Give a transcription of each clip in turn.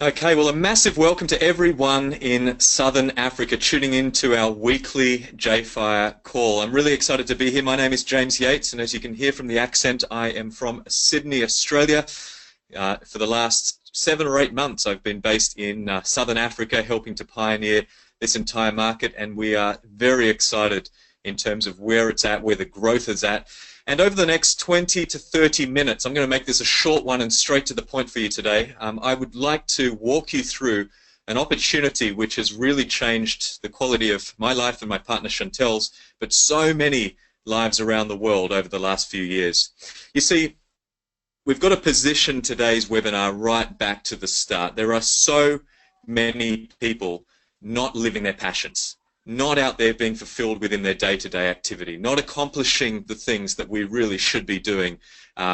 Okay, well, a massive welcome to everyone in Southern Africa tuning in to our weekly JFire call. I'm really excited to be here. My name is James Yates, and as you can hear from the accent, I am from Sydney, Australia. For the last 7 or 8 months, I've been based in Southern Africa, helping to pioneer this entire market, and we are very excited in terms of where it's at, where the growth is at. And over the next 20 to 30 minutes, I'm going to make this a short one and straight to the point for you today. I would like to walk you through an opportunity which has really changed the quality of my life and my partner Chantel's, but so many lives around the world over the last few years. You see, we've got to position today's webinar right back to the start. There are so many people not living their passions, not out there being fulfilled within their day-to-day activity, not accomplishing the things that we really should be doing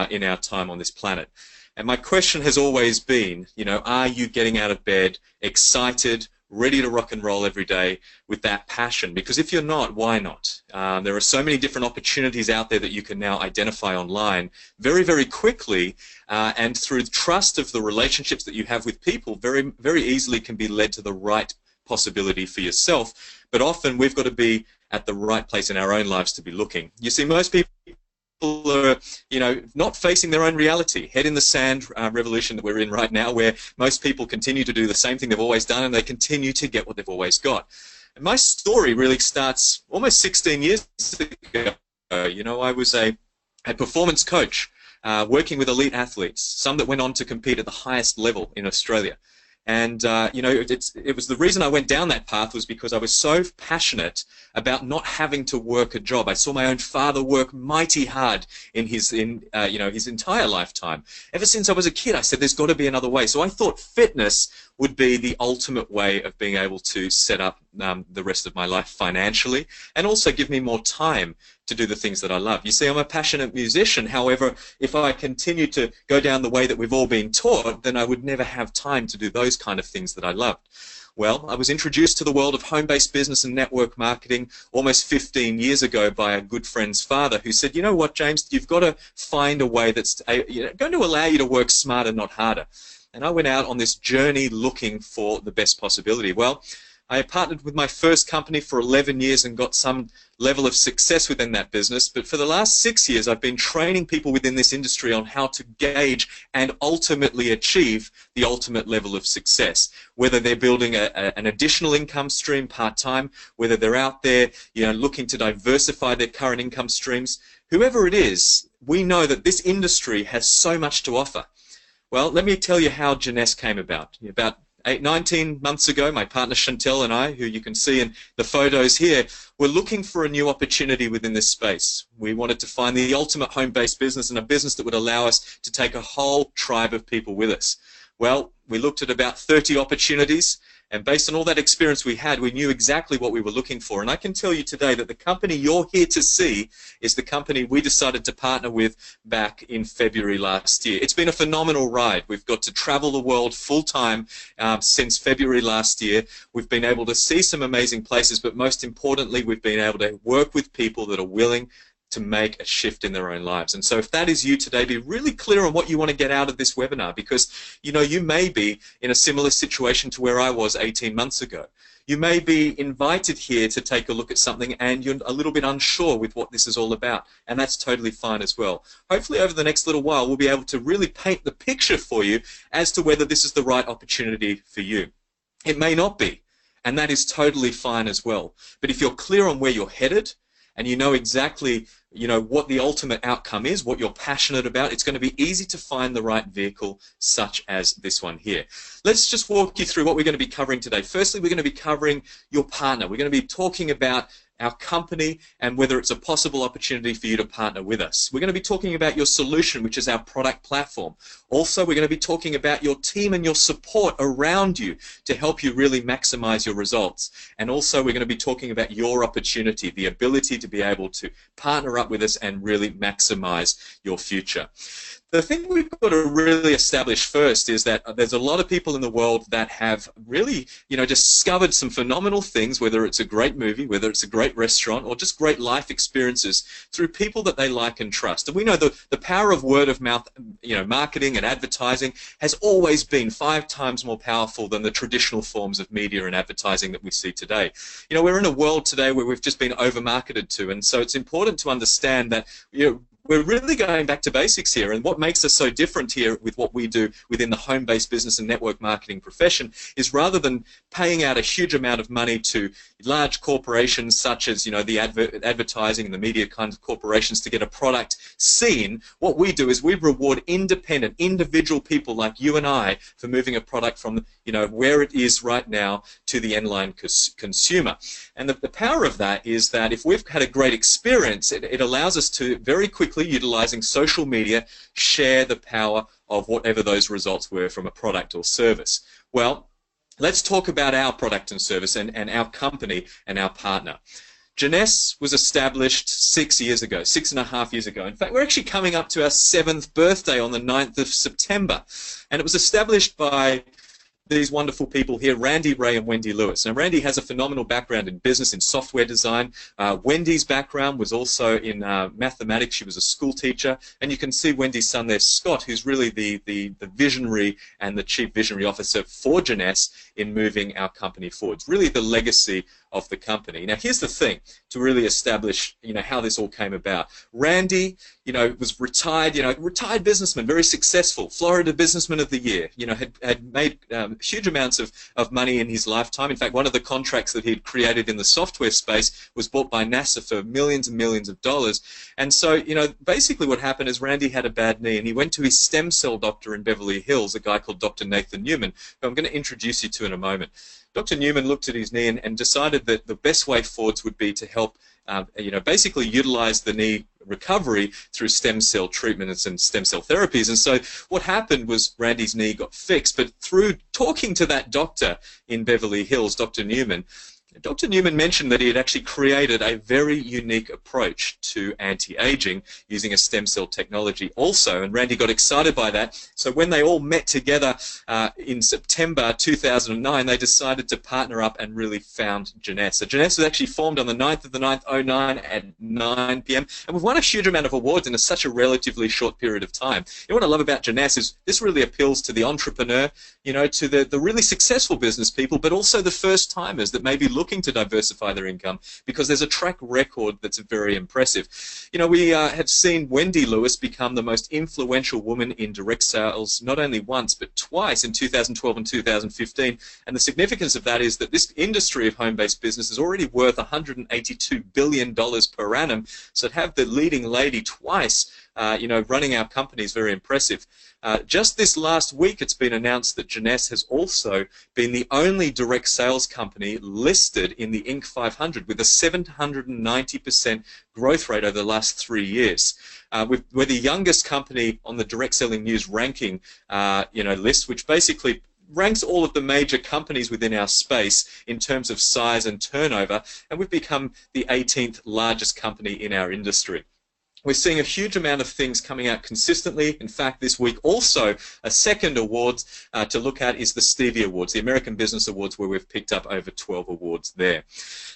in our time on this planet. And my question has always been, are you getting out of bed excited, ready to rock and roll every day with that passion? Because if you're not, why not? There are so many different opportunities out there that you can now identify online very, very quickly, and through trust of the relationships that you have with people, very, very easily can be led to the right possibility for yourself. But often we've got to be at the right place in our own lives to be looking. You see, most people are, not facing their own reality. Head in the sand revolution that we're in right now, where most people continue to do the same thing they've always done, and they continue to get what they've always got. And my story really starts almost 16 years ago. I was a performance coach working with elite athletes, some that went on to compete at the highest level in Australia. And, it was the reason I went down that path was because I was so passionate about not having to work a job. I saw my own father work mighty hard in his entire lifetime. Ever since I was a kid, I said there's got to be another way. So I thought fitness would be the ultimate way of being able to set up the rest of my life financially, and also give me more time to do the things that I love. You see, I'm a passionate musician. However, if I continue to go down the way that we've all been taught, then I would never have time to do those kind of things that I loved. Well, I was introduced to the world of home-based business and network marketing almost 15 years ago by a good friend's father, who said, you know what, James, you've got to find a way that's going to allow you to work smarter, not harder. And I went out on this journey looking for the best possibility. Well, I partnered with my first company for 11 years and got some level of success within that business. But for the last 6 years, I've been training people within this industry on how to gauge and ultimately achieve the ultimate level of success. Whether they're building an additional income stream part-time, whether they're out there, looking to diversify their current income streams, whoever it is, we know that this industry has so much to offer. Well, let me tell you how Janess came about. About 19 months ago, my partner Chantel and I, who you can see in the photos here, were looking for a new opportunity within this space. We wanted to find the ultimate home-based business, and a business that would allow us to take a whole tribe of people with us. Well, we looked at about 30 opportunities, and based on all that experience we had, we knew exactly what we were looking for. And I can tell you today that the company you're here to see is the company we decided to partner with back in February last year. It's been a phenomenal ride. We've got to travel the world full-time since February last year. We've been able to see some amazing places, but most importantly, we've been able to work with people that are willing to make a shift in their own lives. And so if that is you today, be really clear on what you want to get out of this webinar, because you may be in a similar situation to where I was 18 months ago. You may be invited here to take a look at something and you're a little bit unsure with what this is all about, and that's totally fine as well. Hopefully over the next little while we'll be able to really paint the picture for you as to whether this is the right opportunity for you. It may not be, and that is totally fine as well. But if you're clear on where you're headed, and you know exactly, what the ultimate outcome is, what you're passionate about, it's going to be easy to find the right vehicle such as this one here. Let's just walk you through what we're going to be covering today. Firstly, we're going to be covering your partner. We're going to be talking about our company and whether it's a possible opportunity for you to partner with us. We're going to be talking about your solution, which is our product platform. Also, we're going to be talking about your team and your support around you to help you really maximize your results. And also, we're going to be talking about your opportunity, the ability to be able to partner up with us and really maximize your future. The thing we've got to really establish first is that there's a lot of people in the world that have really, discovered some phenomenal things, whether it's a great movie, whether it's a great restaurant, or just great life experiences through people that they like and trust. And we know the power of word of mouth, marketing and advertising has always been 5 times more powerful than the traditional forms of media and advertising that we see today. We're in a world today where we've just been over-marketed to, and so it's important to understand that, we're really going back to basics here, and what makes us so different here with what we do within the home-based business and network marketing profession is rather than paying out a huge amount of money to large corporations such as the advertising and the media kinds of corporations to get a product seen, what we do is we reward independent, individual people like you and I for moving a product from where it is right now to the end-line consumer. And the power of that is that if we've had a great experience, it allows us to very quickly, utilizing social media, share the power of whatever those results were from a product or service. Well, let's talk about our product and service and our company and our partner. Jeunesse was established 6 years ago, 6.5 years ago. In fact, we're actually coming up to our 7th birthday on the 9th of September. And it was established by these wonderful people here, Randy Ray and Wendy Lewis. Now, Randy has a phenomenal background in business, in software design. Wendy's background was also in mathematics. She was a school teacher. And you can see Wendy's son there, Scott, who's really the visionary and the chief visionary officer for Jeunesse in moving our company forward. It's really the legacy of the company. Now, here's the thing to really establish, how this all came about. Randy, was retired, retired businessman, very successful, Florida Businessman of the Year, had made huge amounts of money in his lifetime. In fact, one of the contracts that he'd created in the software space was bought by NASA for millions and millions of dollars. And so, basically what happened is Randy had a bad knee and he went to his stem cell doctor in Beverly Hills, a guy called Dr. Nathan Newman, who I'm going to introduce you to in a moment. Dr. Newman looked at his knee and decided that the best way forwards would be to help, basically utilize the knee recovery through stem cell treatments and stem cell therapies. And so what happened was Randy's knee got fixed, but through talking to that doctor in Beverly Hills, Dr. Newman mentioned that he had actually created a very unique approach to anti-aging using a stem cell technology also, and Randy got excited by that. So when they all met together in September 2009, they decided to partner up and really found Jeunesse. So Jeunesse was actually formed on the 9th of the 9th, 09 at 9 p.m. and we've won a huge amount of awards in such a relatively short period of time. What I love about Jeunesse is this really appeals to the entrepreneur, to the really successful business people, but also the first timers that may be looking to diversify their income, because there's a track record that's very impressive. We have seen Wendy Lewis become the most influential woman in direct sales not only once but twice in 2012 and 2015, and the significance of that is that this industry of home-based business is already worth $182 billion per annum, so to have the leading lady twice running our company is very impressive. Just this last week, it's been announced that Jeunesse has also been the only direct sales company listed in the Inc. 500 with a 790% growth rate over the last 3 years. We're the youngest company on the Direct Selling News ranking, list, which basically ranks all of the major companies within our space in terms of size and turnover, and we've become the 18th largest company in our industry. We're seeing a huge amount of things coming out consistently. In fact, this week also a second award to look at is the Stevie Awards, the American Business Awards, where we've picked up over 12 awards there.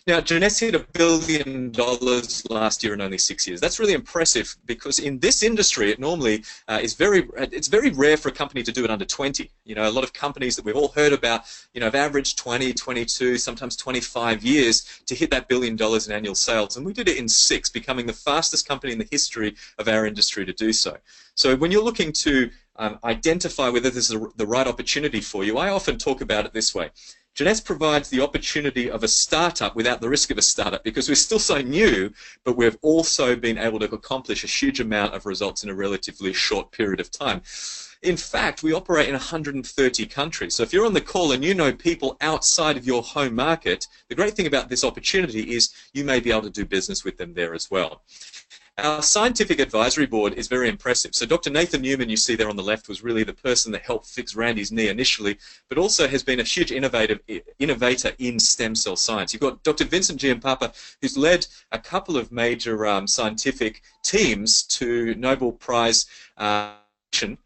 Now, Jeunesse hit $1 billion last year in only 6 years. That's really impressive because in this industry, it normally it's very rare for a company to do it under 20. A lot of companies that we've all heard about, have averaged 20, 22, sometimes 25 years to hit that $1 billion in annual sales, and we did it in 6, becoming the fastest company in the history of our industry to do so. So when you're looking to identify whether this is the right opportunity for you, I often talk about it this way. Jeunesse provides the opportunity of a startup without the risk of a startup because we're still so new, but we've also been able to accomplish a huge amount of results in a relatively short period of time. In fact, we operate in 130 countries. So if you're on the call and you know people outside of your home market, the great thing about this opportunity is you may be able to do business with them there as well. Our scientific advisory board is very impressive. So Dr. Nathan Newman, you see there on the left, was really the person that helped fix Randy's knee initially, but also has been a huge innovator in stem cell science. You've got Dr. Vincent Giampapa, who's led a couple of major scientific teams to Nobel Prize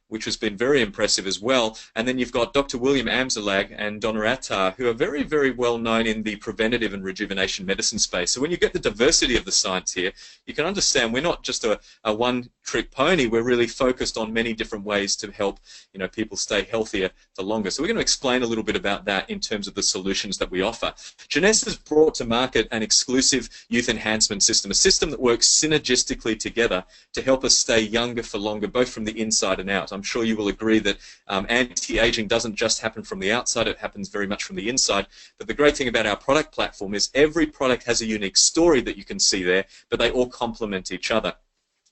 which has been very impressive as well. And then you've got Dr. William Amzalag and Donna Attar, who are very, very well known in the preventative and rejuvenation medicine space. So when you get the diversity of the science here, you can understand we're not just a one-trick pony. We're really focused on many different ways to help, people stay healthier for longer. So we're going to explain a little bit about that in terms of the solutions that we offer. Jeunesse has brought to market an exclusive youth enhancement system, a system that works synergistically together to help us stay younger for longer, both from the inside and out. I'm sure you will agree that anti-aging doesn't just happen from the outside, it happens very much from the inside. But the great thing about our product platform is every product has a unique story that you can see there, but they all complement each other.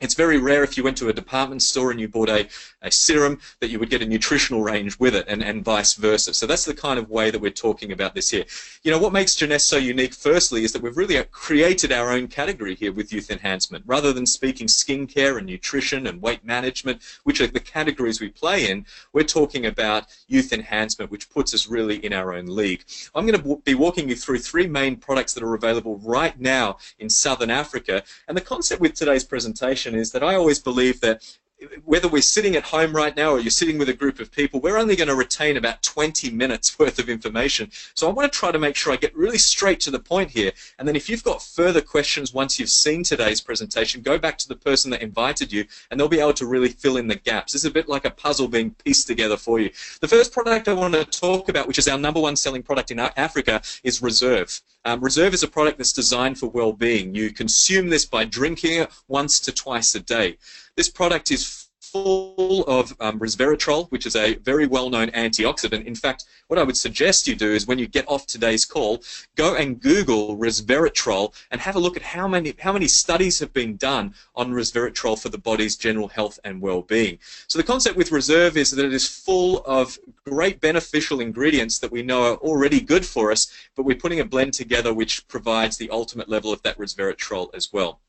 It's very rare if you went to a department store and you bought a serum that you would get a nutritional range with it, and vice versa. So that's the kind of way that we're talking about this here. What makes Jeunesse so unique, firstly, is that we've really created our own category here with youth enhancement. Rather than speaking skincare and nutrition and weight management, which are the categories we play in, we're talking about youth enhancement, which puts us really in our own league. I'm going to be walking you through 3 main products that are available right now in Southern Africa. And the concept with today's presentation is that I always believe that whether we're sitting at home right now or you're sitting with a group of people, we're only going to retain about 20 minutes worth of information. So I want to try to make sure I get really straight to the point here. And then if you've got further questions once you've seen today's presentation, go back to the person that invited you and they'll be able to really fill in the gaps. This is a bit like a puzzle being pieced together for you. The first product I want to talk about, which is our #1 selling product in Africa, is Reserve. Reserve is a product that's designed for well-being. You consume this by drinking it once to twice a day. This product is full of resveratrol, which is a very well-known antioxidant. In fact, what I would suggest you do is when you get off today's call, go and Google resveratrol and have a look at how many studies have been done on resveratrol for the body's general health and well-being. So the concept with Reserve is that it is full of great beneficial ingredients that we know are already good for us, but we're putting a blend together which provides the ultimate level of that resveratrol as well.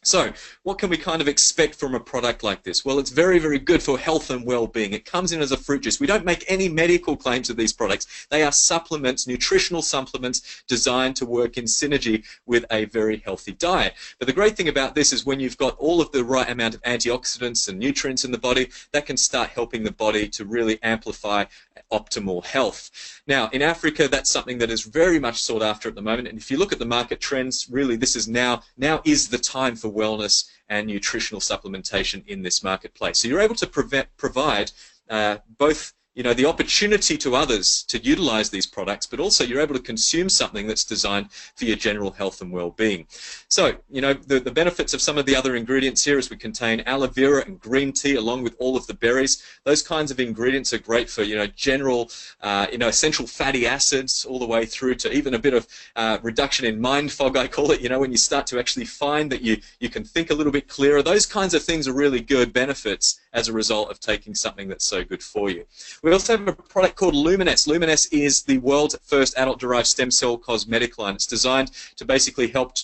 So, what can we kind of expect from a product like this? Well, it's very, very good for health and well-being. It comes in as a fruit juice. We don't make any medical claims with these products. They are supplements, nutritional supplements designed to work in synergy with a very healthy diet. But the great thing about this is when you've got all of the right amount of antioxidants and nutrients in the body, that can start helping the body to really amplify optimal health. Now, in Africa, that's something that is very much sought after at the moment. And if you look at the market trends, really this is now is the time for wellness and nutritional supplementation in this marketplace. So you're able to provide both the opportunity to others to utilize these products, but also you're able to consume something that's designed for your general health and well-being. So, the benefits of some of the other ingredients here is we contain aloe vera and green tea along with all of the berries. Those kinds of ingredients are great for, general, essential fatty acids all the way through to even a bit of reduction in mind fog, I call it, when you start to actually find that you can think a little bit clearer. Those kinds of things are really good benefits as a result of taking something that's so good for you. We also have a product called Luminesse. Luminesse is the world's first adult-derived stem cell cosmetic line. It's designed to basically help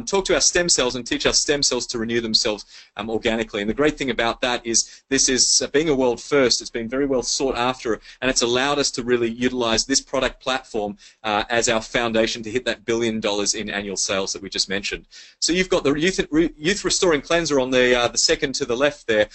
talk to our stem cells and teach our stem cells to renew themselves organically. And the great thing about that is this is being a world first. It's been very well sought after, and it's allowed us to really utilize this product platform as our foundation to hit that $1 billion in annual sales that we just mentioned. So you've got the Youth Restoring Cleanser on the second to the left there,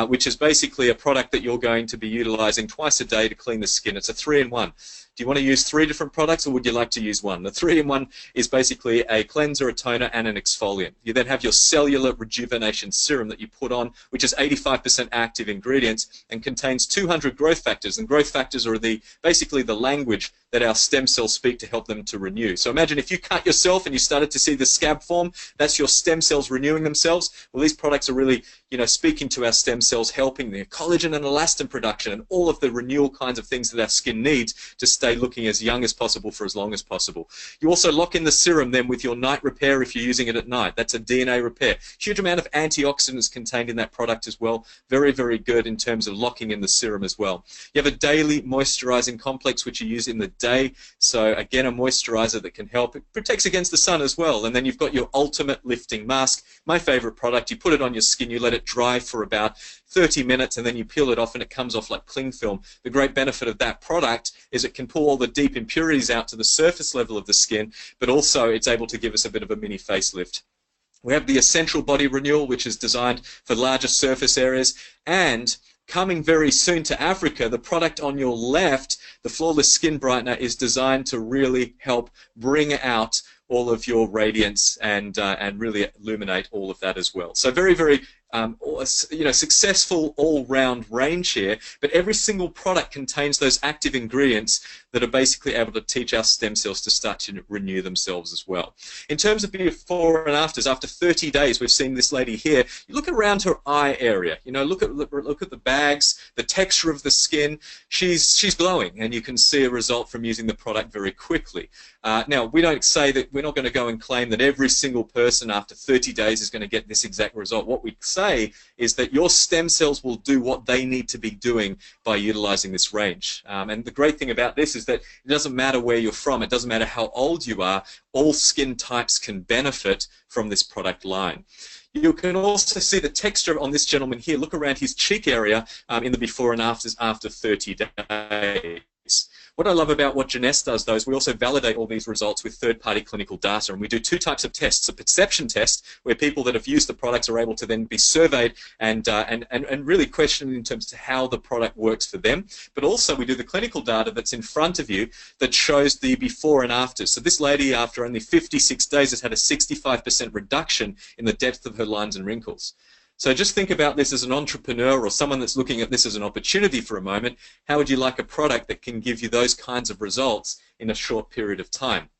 which is basically a product that you're going to be utilizing twice a day to clean the skin. It's a 3-in-1. Do you want to use 3 different products, or would you like to use one? The 3-in-1 is basically a cleanser, a toner, and an exfoliant. You then have your cellular rejuvenation serum that you put on, which is 85% active ingredients and contains 200 growth factors. And growth factors are basically the language that our stem cells speak to help them to renew. So imagine if you cut yourself and you started to see the scab form, that's your stem cells renewing themselves. Well, these products are really, speaking to our stem cells, helping their collagen and elastin production and all of the renewal kinds of things that our skin needs to stay looking as young as possible for as long as possible. You also lock in the serum then with your night repair if you're using it at night. That's a DNA repair. Huge amount of antioxidants contained in that product as well. Very, very good in terms of locking in the serum as well. You have a daily moisturizing complex which you use in the day. So again, a moisturizer that can help. It protects against the sun as well. And then you've got your ultimate lifting mask. My favorite product. You put it on your skin, you let it dry for about 30 minutes, and then you peel it off and it comes off like cling film. The great benefit of that product is it can pull all the deep impurities out to the surface level of the skin, but also it's able to give us a bit of a mini facelift. We have the Essential Body Renewal, which is designed for larger surface areas, and coming very soon to Africa, the product on your left, the Flawless Skin Brightener, is designed to really help bring out all of your radiance and really illuminate all of that as well. So very, very successful all-round range here, but every single product contains those active ingredients that are basically able to teach our stem cells to start to renew themselves as well. In terms of before and afters, after 30 days, we've seen this lady here. You look around her eye area. You know, look at the bags, the texture of the skin. She's glowing, and you can see a result from using the product very quickly. Now, we don't say that we're not going to go and claim that every single person after 30 days is going to get this exact result. What we say is that your stem cells will do what they need to be doing by utilizing this range. And the great thing about this is that it doesn't matter where you're from, it doesn't matter how old you are, all skin types can benefit from this product line. You can also see the texture on this gentleman here. Look around his cheek area in the before and afters after 30 days. What I love about what Jeunesse does, though, is we also validate all these results with third-party clinical data, and we do two types of tests: a perception test, where people that have used the products are able to then be surveyed and really questioned in terms of how the product works for them. But also we do the clinical data that's in front of you that shows the before and after. So this lady, after only 56 days, has had a 65% reduction in the depth of her lines and wrinkles. So just think about this as an entrepreneur or someone that's looking at this as an opportunity for a moment. How would you like a product that can give you those kinds of results in a short period of time?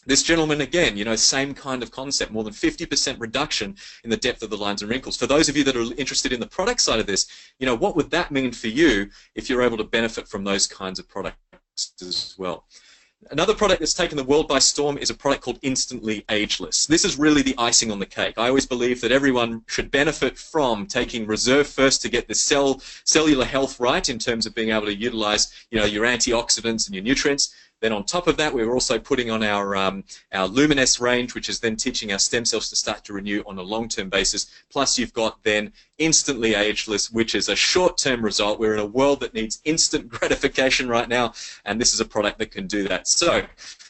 This gentleman, again, you know, same kind of concept, more than 50% reduction in the depth of the lines and wrinkles. For those of you that are interested in the product side of this, you know, what would that mean for you if you're able to benefit from those kinds of products as well? Another product that's taken the world by storm is a product called Instantly Ageless. This is really the icing on the cake. I always believe that everyone should benefit from taking Reserve first to get the cellular health right in terms of being able to utilize, you know, your antioxidants and your nutrients. Then on top of that, we're also putting on our Luminous range, which is then teaching our stem cells to start to renew on a long-term basis. Plus, you've got then Instantly Ageless, which is a short-term result. We're in a world that needs instant gratification right now, and this is a product that can do that. So,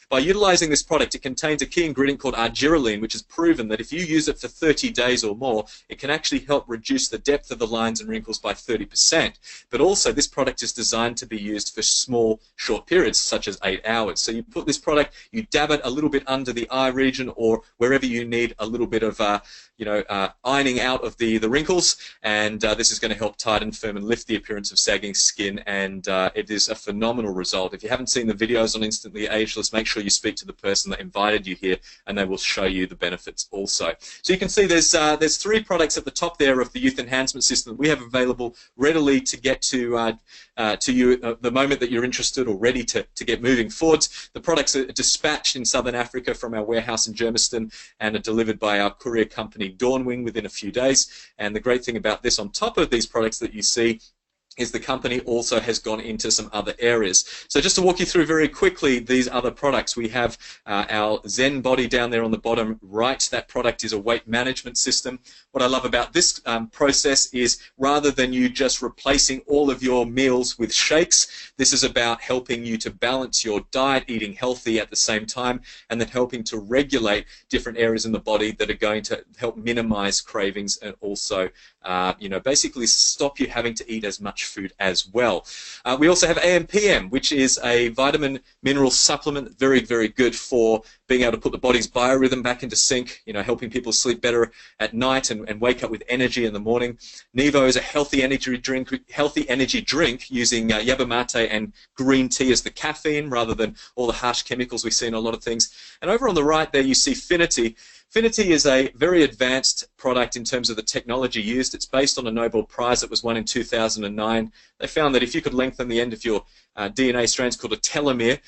by utilizing this product, it contains a key ingredient called argireline, which is proven that if you use it for 30 days or more, it can actually help reduce the depth of the lines and wrinkles by 30%. But also, this product is designed to be used for small, short periods, such as 8 hours. So you put this product, you dab it a little bit under the eye region or wherever you need a little bit of ironing out of the wrinkles, and this is going to help tighten, firm, and lift the appearance of sagging skin, and it is a phenomenal result. If you haven't seen the videos on Instantly Ageless, make sure you speak to the person that invited you here, and they will show you the benefits also. So you can see there's 3 products at the top there of the Youth Enhancement System that we have available readily to get to you the moment that you're interested or ready to get moving forwards. The products are dispatched in Southern Africa from our warehouse in Germiston and are delivered by our courier company Dawnwing within a few days. And the great thing about this, on top of these products that you see, is the company also has gone into some other areas. So just to walk you through very quickly these other products, we have our Zen Body down there on the bottom right. That product is a weight management system. What I love about this process is rather than you just replacing all of your meals with shakes, this is about helping you to balance your diet, eating healthy at the same time, and then helping to regulate different areas in the body that are going to help minimize cravings and also basically stop you having to eat as much food as well. We also have AMPM, which is a vitamin mineral supplement, very, very good for being able to put the body's biorhythm back into sync, helping people sleep better at night and wake up with energy in the morning. Nevo is a healthy energy drink using yerba mate and green tea as the caffeine rather than all the harsh chemicals we see in a lot of things. And over on the right there you see Finity. Finity is a very advanced product in terms of the technology used. It's based on a Nobel Prize that was won in 2009. They found that if you could lengthen the end of your DNA strands, called a telomere,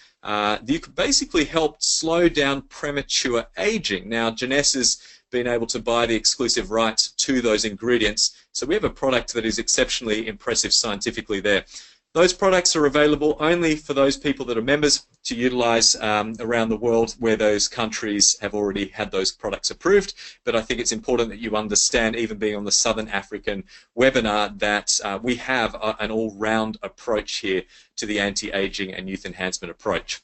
you could basically help slow down premature aging. Now, Jeunesse has been able to buy the exclusive rights to those ingredients, so we have a product that is exceptionally impressive scientifically there. Those products are available only for those people that are members to utilize around the world where those countries have already had those products approved. But I think it's important that you understand, even being on the Southern African webinar, that we have an all-round approach here to the anti-aging and youth enhancement approach.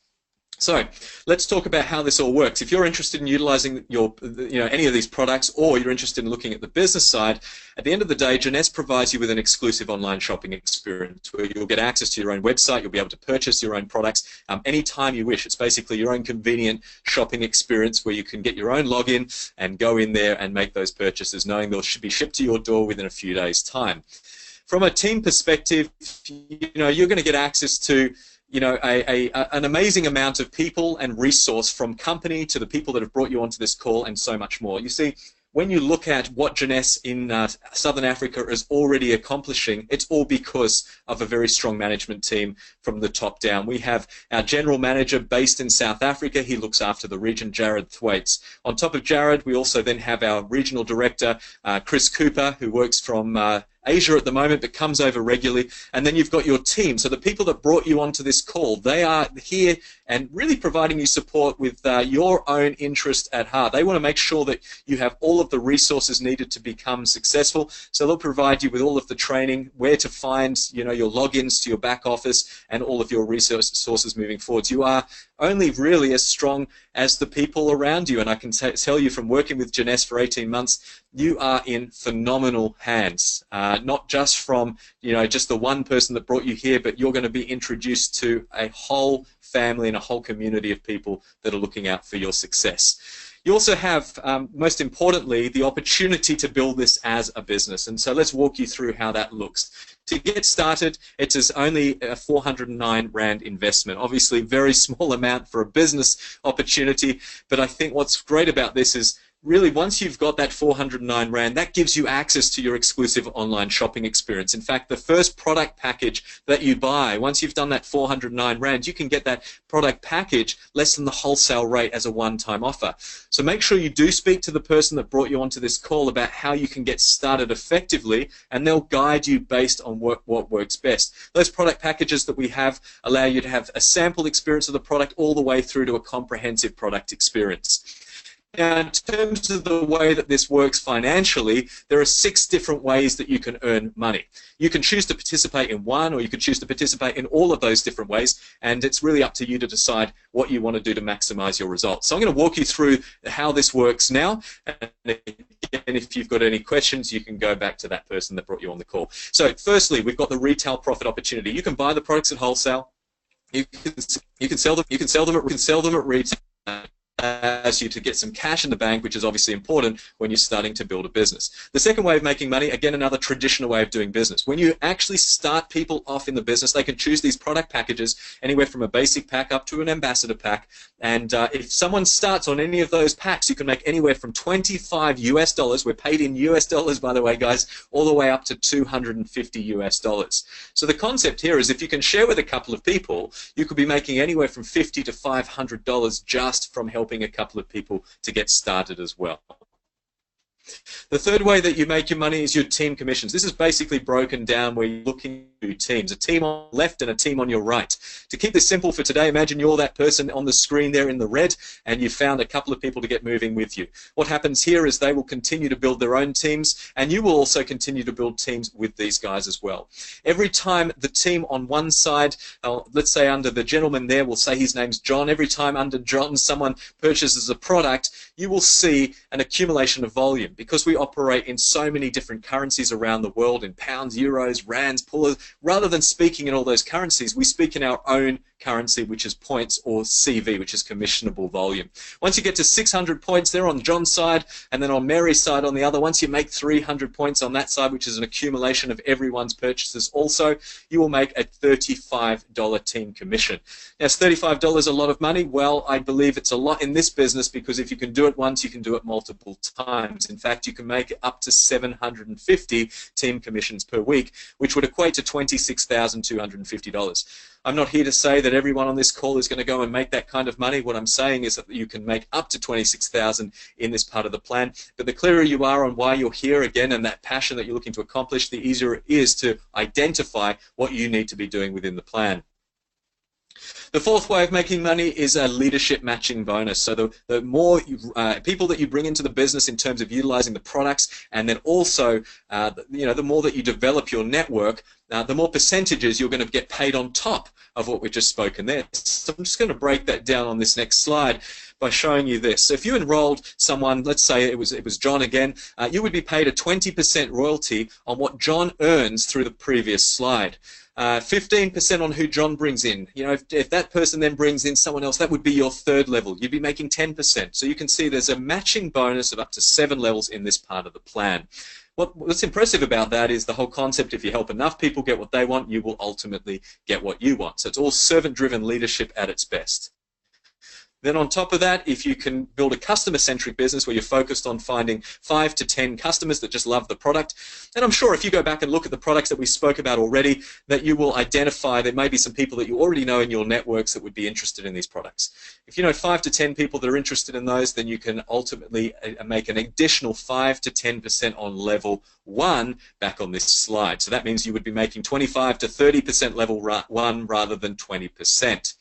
So let's talk about how this all works. If you're interested in utilizing any of these products, or you're interested in looking at the business side, at the end of the day, Jeunesse provides you with an exclusive online shopping experience where you'll get access to your own website. You'll be able to purchase your own products anytime you wish. It's basically your own convenient shopping experience where you can get your own login and go in there and make those purchases, knowing they'll be shipped to your door within a few days' time. From a team perspective, you're going to get access to an amazing amount of people and resource, from company to the people that have brought you onto this call, and so much more. You see, when you look at what Jeunesse in Southern Africa is already accomplishing, it's all because of a very strong management team from the top down. We have our general manager based in South Africa. He looks after the region, Jared Thwaites. On top of Jared, we also then have our regional director, Chris Cooper, who works from Asia at the moment, but comes over regularly. And then you've got your team. So the people that brought you onto this call, they are here and really providing you support with your own interest at heart. They want to make sure that you have all of the resources needed to become successful. So they'll provide you with all of the training, where to find, your logins to your back office and all of your resources moving forwards. You are only really as strong as the people around you. And I can tell you from working with Jeunesse for 18 months, you are in phenomenal hands. Not just from, just the one person that brought you here, but you're going to be introduced to a whole family and a whole community of people that are looking out for your success. You also have, most importantly, the opportunity to build this as a business. And so let's walk you through how that looks. To get started, it is only a 409 Rand investment. Obviously, very small amount for a business opportunity, but I think what's great about this is really, once you've got that 409 Rand, that gives you access to your exclusive online shopping experience. In fact, the first product package that you buy, once you've done that 409 Rand, you can get that product package less than the wholesale rate as a one-time offer. So make sure you do speak to the person that brought you onto this call about how you can get started effectively, and they'll guide you based on what works best. Those product packages that we have allow you to have a sample experience of the product all the way through to a comprehensive product experience. Now, in terms of the way that this works financially, there are 6 different ways that you can earn money. You can choose to participate in one, or you can choose to participate in all of those different ways, and it's really up to you to decide what you want to do to maximize your results. So I'm going to walk you through how this works now, and if you've got any questions, you can go back to that person that brought you on the call. So firstly, we've got the retail profit opportunity. You can buy the products at wholesale. You can sell them at retail. Allows you to get some cash in the bank, which is obviously important when you're starting to build a business. The second way of making money, again, another traditional way of doing business. When you actually start people off in the business, they can choose these product packages anywhere from a basic pack up to an ambassador pack. And if someone starts on any of those packs, you can make anywhere from $25 US, we're paid in US dollars, by the way, guys, all the way up to $250 US. So the concept here is if you can share with a couple of people, you could be making anywhere from $50 to $500 just from helping a couple of people to get started as well. The third way that you make your money is your team commissions. This is basically broken down where you're looking at 2 teams, a team on the left and a team on your right. To keep this simple for today, imagine you're that person on the screen there in the red, and you found a couple of people to get moving with you. What happens here is they will continue to build their own teams, and you will also continue to build teams with these guys as well. Every time the team on one side, let's say under the gentleman there, we'll say his name's John, every time under John someone purchases a product, you will see an accumulation of volume. Because we operate in so many different currencies around the world, in pounds, euros, rands, pullers, rather than speaking in all those currencies, we speak in our own currency, which is points, or CV, which is commissionable volume. Once you get to 600 points there on John's side, and then on Mary's side on the other, once you make 300 points on that side, which is an accumulation of everyone's purchases also, you will make a $35 team commission. Now, is $35 a lot of money? Well, I believe it's a lot in this business, because if you can do it once, you can do it multiple times. In fact, you can make up to 750 team commissions per week, which would equate to $26,250. I'm not here to say that everyone on this call is going to go and make that kind of money. What I'm saying is that you can make up to $26,000 in this part of the plan. But the clearer you are on why you're here, again, and that passion that you're looking to accomplish, the easier it is to identify what you need to be doing within the plan. The fourth way of making money is a leadership matching bonus. So the more people that you bring into the business in terms of utilizing the products, and then also the more that you develop your network, the more percentages you're going to get paid on top of what we've just spoken there. So I'm just going to break that down on this next slide by showing you this. So if you enrolled someone, let's say it was John again, you would be paid a 20% royalty on what John earns through the previous slide. 15% on who John brings in. You know, if that person then brings in someone else, that would be your third level. You'd be making 10%. So you can see there's a matching bonus of up to 7 levels in this part of the plan. What's impressive about that is the whole concept: if you help enough people get what they want, you will ultimately get what you want. So it's all servant-driven leadership at its best. Then on top of that, if you can build a customer-centric business where you're focused on finding 5 to 10 customers that just love the product, and I'm sure if you go back and look at the products that we spoke about already, that you will identify there may be some people that you already know in your networks that would be interested in these products. If you know 5 to 10 people that are interested in those, then you can ultimately make an additional 5 to 10% on level 1 back on this slide. So that means you would be making 25 to 30% level 1 rather than 20%.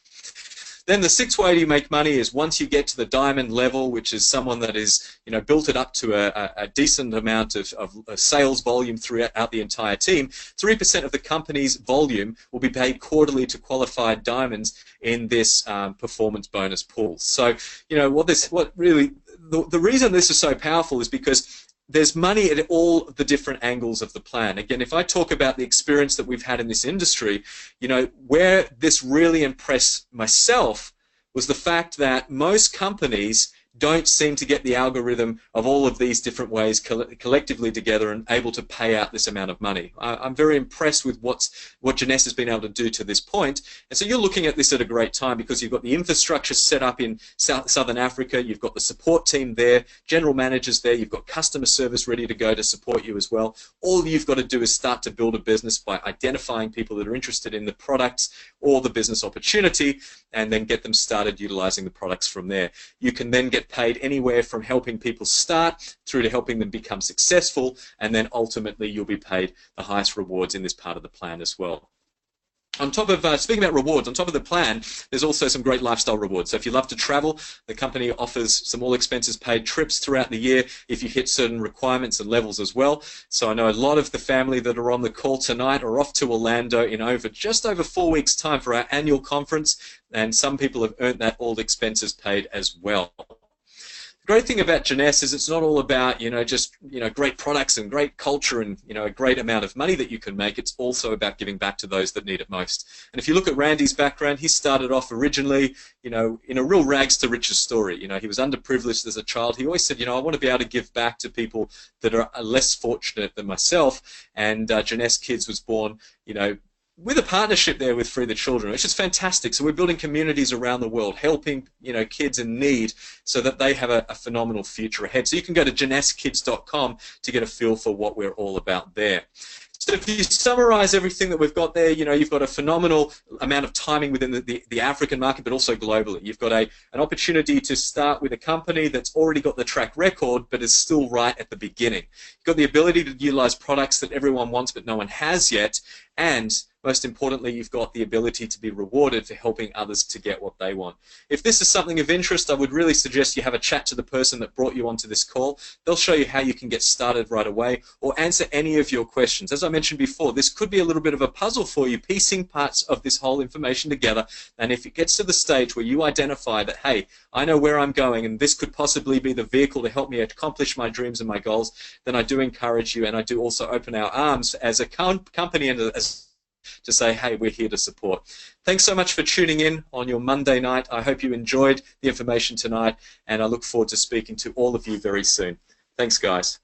Then the sixth way to make money is once you get to the diamond level, which is someone that is, you know, built it up to a decent amount of sales volume throughout the entire team. 3% of the company's volume will be paid quarterly to qualified diamonds in this performance bonus pool. So, you know, the reason this is so powerful is because there's money at all the different angles of the plan. Again, if I talk about the experience that we've had in this industry, you know, where this really impressed myself was the fact that most companies don't seem to get the algorithm of all of these different ways collectively together and able to pay out this amount of money. I'm very impressed with what Janess has been able to do to this point. And so you're looking at this at a great time because you've got the infrastructure set up in Southern Africa, you've got the support team there, general managers there, you've got customer service ready to go to support you as well. All you've got to do is start to build a business by identifying people that are interested in the products or the business opportunity, and then get them started utilizing the products from there. You can then get paid anywhere from helping people start through to helping them become successful, and then ultimately you'll be paid the highest rewards in this part of the plan as well. On top of, speaking about rewards, on top of the plan, there's also some great lifestyle rewards. So if you love to travel, the company offers some all expenses paid trips throughout the year if you hit certain requirements and levels as well. So I know a lot of the family that are on the call tonight are off to Orlando in just over 4 weeks' time for our annual conference, and some people have earned that all expenses paid as well. The great thing about Janess is it's not all about, you know, just, you know, great products and great culture and, you know, a great amount of money that you can make. It's also about giving back to those that need it most. And if you look at Randy's background, he started off originally, you know, in a real rags to riches story. You know, he was underprivileged as a child. He always said, you know, I want to be able to give back to people that are less fortunate than myself. And Janess Kids was born, you know, with a partnership there with Free the Children, which is fantastic. So we're building communities around the world, helping, you know, kids in need so that they have a phenomenal future ahead. So you can go to janesskids.com to get a feel for what we're all about there. So if you summarize everything that we've got there, you know, you've got a phenomenal amount of timing within the African market, but also globally. You've got an opportunity to start with a company that's already got the track record, but is still right at the beginning. You've got the ability to utilize products that everyone wants, but no one has yet. And most importantly, you've got the ability to be rewarded for helping others to get what they want. If this is something of interest, I would really suggest you have a chat to the person that brought you onto this call. They'll show you how you can get started right away or answer any of your questions. As I mentioned before, this could be a little bit of a puzzle for you, piecing parts of this whole information together. And if it gets to the stage where you identify that, hey, I know where I'm going and this could possibly be the vehicle to help me accomplish my dreams and my goals, then I do encourage you, and I do also open our arms as a company and as to say, hey, we're here to support. Thanks so much for tuning in on your Monday night. I hope you enjoyed the information tonight, and I look forward to speaking to all of you very soon. Thanks, guys.